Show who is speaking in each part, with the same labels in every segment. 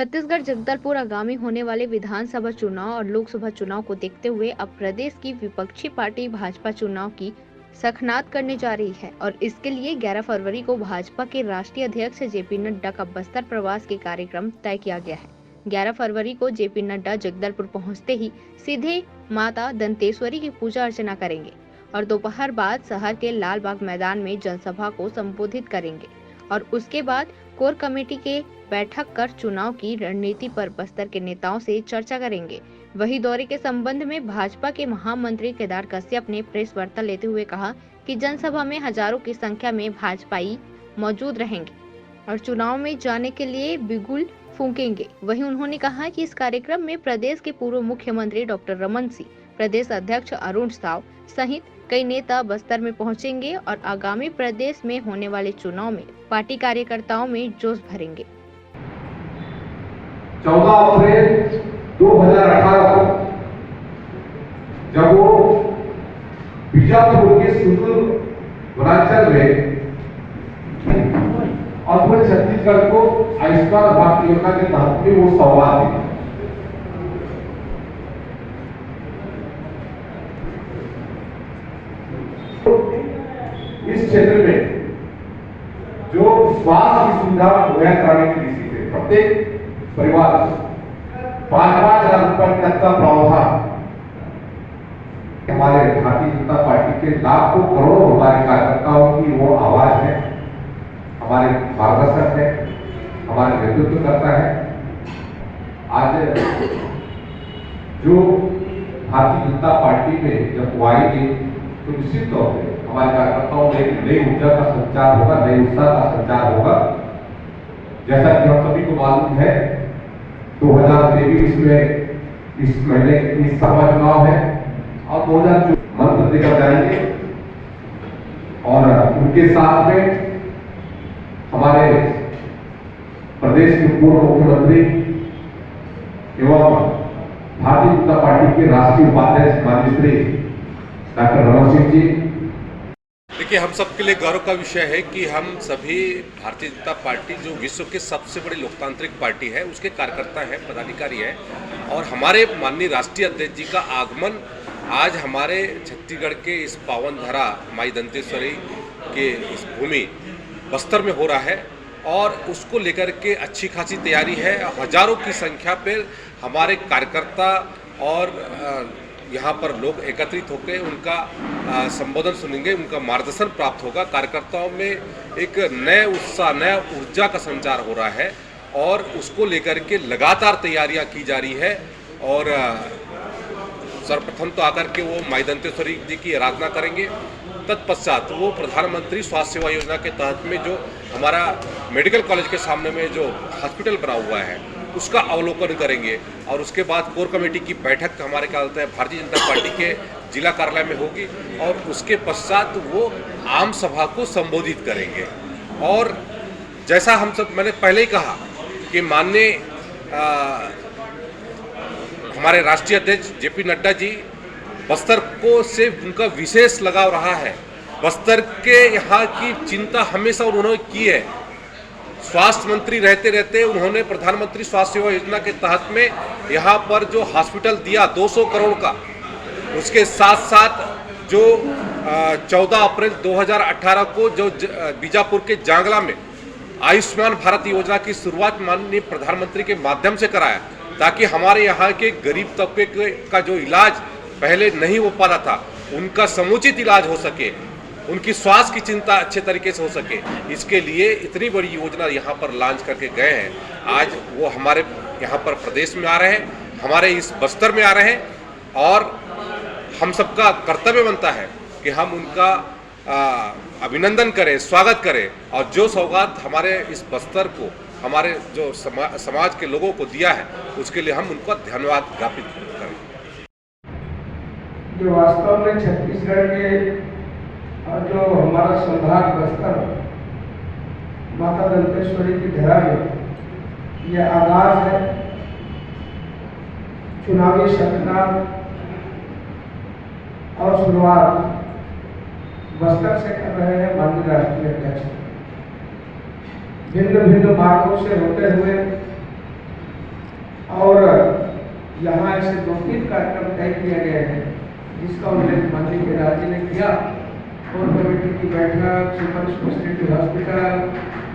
Speaker 1: छत्तीसगढ़ जगदलपुर आगामी होने वाले विधानसभा चुनाव और लोकसभा चुनाव को देखते हुए अब प्रदेश की विपक्षी पार्टी भाजपा चुनाव की सखनात करने जा रही है और इसके लिए 11 फरवरी को भाजपा के राष्ट्रीय अध्यक्ष जेपी नड्डा का बस्तर प्रवास के कार्यक्रम तय किया गया है। 11 फरवरी को जेपी नड्डा जगदलपुर पहुंचते ही सीधे माता दंतेश्वरी की पूजा अर्चना करेंगे और दोपहर बाद शहर के लाल बाग मैदान में जनसभा को संबोधित करेंगे और उसके बाद कोर कमेटी के बैठक कर चुनाव की रणनीति पर बस्तर के नेताओं से चर्चा करेंगे। वही दौरे के संबंध में भाजपा के महामंत्री केदार कश्यप ने प्रेस वार्ता लेते हुए कहा कि जनसभा में हजारों की संख्या में भाजपाई मौजूद रहेंगे और चुनाव में जाने के लिए बिगुल फूंकेंगे। वहीं उन्होंने कहा कि इस कार्यक्रम में प्रदेश के पूर्व मुख्यमंत्री डॉक्टर रमन सिंह, प्रदेश अध्यक्ष अरुण साव सहित कई नेता बस्तर में पहुंचेंगे और आगामी प्रदेश में होने वाले चुनाव में पार्टी कार्यकर्ताओं में जोश भरेंगे।
Speaker 2: 14 अप्रैल 2018 को जब वो बीजापुर के सुदूर वनांचल में और पूरे छत्तीसगढ़ को आयुष्मान भारत योजना के तहत में वो सौगात दी। इस क्षेत्र में जो स्वास्थ्य की सुविधा मुहैया कराने की दृष्टि से प्रत्येक परिवार 5,000 रुपए तक का प्रावधान हमारे भारतीय जनता पार्टी के लाखों करोड़ों हमारे कार्यकर्ताओं की वो आवाज है, हमारे मार्गदर्शक है, हमारे नेतृत्व करता है। आज जो भारतीय जनता पार्टी में जब वो आएगी तो निश्चित तौर पर हमारे कार्यकर्ताओं में एक नई ऊर्जा का संचार होगा, नई उत्साह का संचार होगा। जैसा कि हम सभी को मालूम है 2023 में इस महीने की सभा चुनाव है और 2024 मंत्र देकर जाएंगे और उनके साथ में हमारे प्रदेश के पूर्व मुख्यमंत्री एवं भारतीय जनता पार्टी के राष्ट्रीय उपाध्यक्ष माननीय श्री डॉक्टर रमन सिंह जी।
Speaker 3: देखिए, हम सबके लिए गौरव का विषय है कि हम सभी भारतीय जनता पार्टी जो विश्व की सबसे बड़ी लोकतांत्रिक पार्टी है उसके कार्यकर्ता हैं, पदाधिकारी हैं और हमारे माननीय राष्ट्रीय अध्यक्ष जी का आगमन आज हमारे छत्तीसगढ़ के इस पावन धरा माई दंतेश्वरी के इस भूमि बस्तर में हो रहा है और उसको लेकर के अच्छी खासी तैयारी है। हजारों की संख्या पर हमारे कार्यकर्ता और यहाँ पर लोग एकत्रित होकर उनका संबोधन सुनेंगे, उनका मार्गदर्शन प्राप्त होगा। कार्यकर्ताओं में एक नए उत्साह, नया ऊर्जा का संचार हो रहा है और उसको लेकर के लगातार तैयारियां की जा रही है। और सर्वप्रथम तो आकर के वो माई दंतेश्वरी जी की आराधना करेंगे, तत्पश्चात वो प्रधानमंत्री स्वास्थ्य सेवा योजना के तहत में जो हमारा मेडिकल कॉलेज के सामने में जो हॉस्पिटल बना हुआ है उसका अवलोकन करेंगे और उसके बाद कोर कमेटी की बैठक हमारे क्या होता है भारतीय जनता पार्टी के जिला कार्यालय में होगी और उसके पश्चात वो आम सभा को संबोधित करेंगे। और जैसा हम सब मैंने पहले ही कहा कि माननीय हमारे राष्ट्रीय अध्यक्ष जेपी नड्डा जी बस्तर को से उनका विशेष लगाव रहा है। बस्तर के यहाँ की चिंता हमेशा उन्होंने की है। स्वास्थ्य मंत्री रहते रहते उन्होंने प्रधानमंत्री स्वास्थ्य सेवा योजना के तहत में यहाँ पर जो हॉस्पिटल दिया 200 करोड़ का, उसके साथ साथ जो 14 अप्रैल 2018 को जो बीजापुर के जांगला में आयुष्मान भारत योजना की शुरुआत माननीय प्रधानमंत्री के माध्यम से कराया ताकि हमारे यहाँ के गरीब तबके का जो इलाज पहले नहीं हो पाता था उनका समुचित इलाज हो सके, उनकी स्वास्थ्य की चिंता अच्छे तरीके से हो सके। इसके लिए इतनी बड़ी योजना यहाँ पर लॉन्च करके गए हैं। आज वो हमारे यहाँ पर प्रदेश में आ रहे हैं, हमारे इस बस्तर में आ रहे हैं और हम सबका कर्तव्य बनता है कि हम उनका अभिनंदन करें, स्वागत करें और जो सौगात हमारे इस बस्तर को हमारे जो समाज के लोगों को दिया है उसके लिए हम उनका धन्यवाद ज्ञापित करें।
Speaker 4: जो वास्तव में छत्तीसगढ़ के और जो हमारा संभाग बस्तर माता दंतेश्वरी की धरा में यह आगाज है चुनावी सखनात और शुरुआत बस्तर से कर रहे हैं माननीय राष्ट्रीय अध्यक्ष। भिन्न भिन्न मार्गों से होते हुए और यहाँ ऐसे 2-3 कार्यक्रम तय किया गया है जिसका उल्लेख मंत्री केदार जी ने किया। कोर कमेटी की बैठक, सुपर स्पेशलिटी हॉस्पिटल,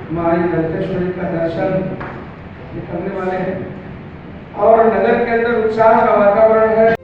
Speaker 4: हमारी दंतेश्वरी का दर्शन ये करने वाले हैं और नगर के अंदर उत्साह का वातावरण है।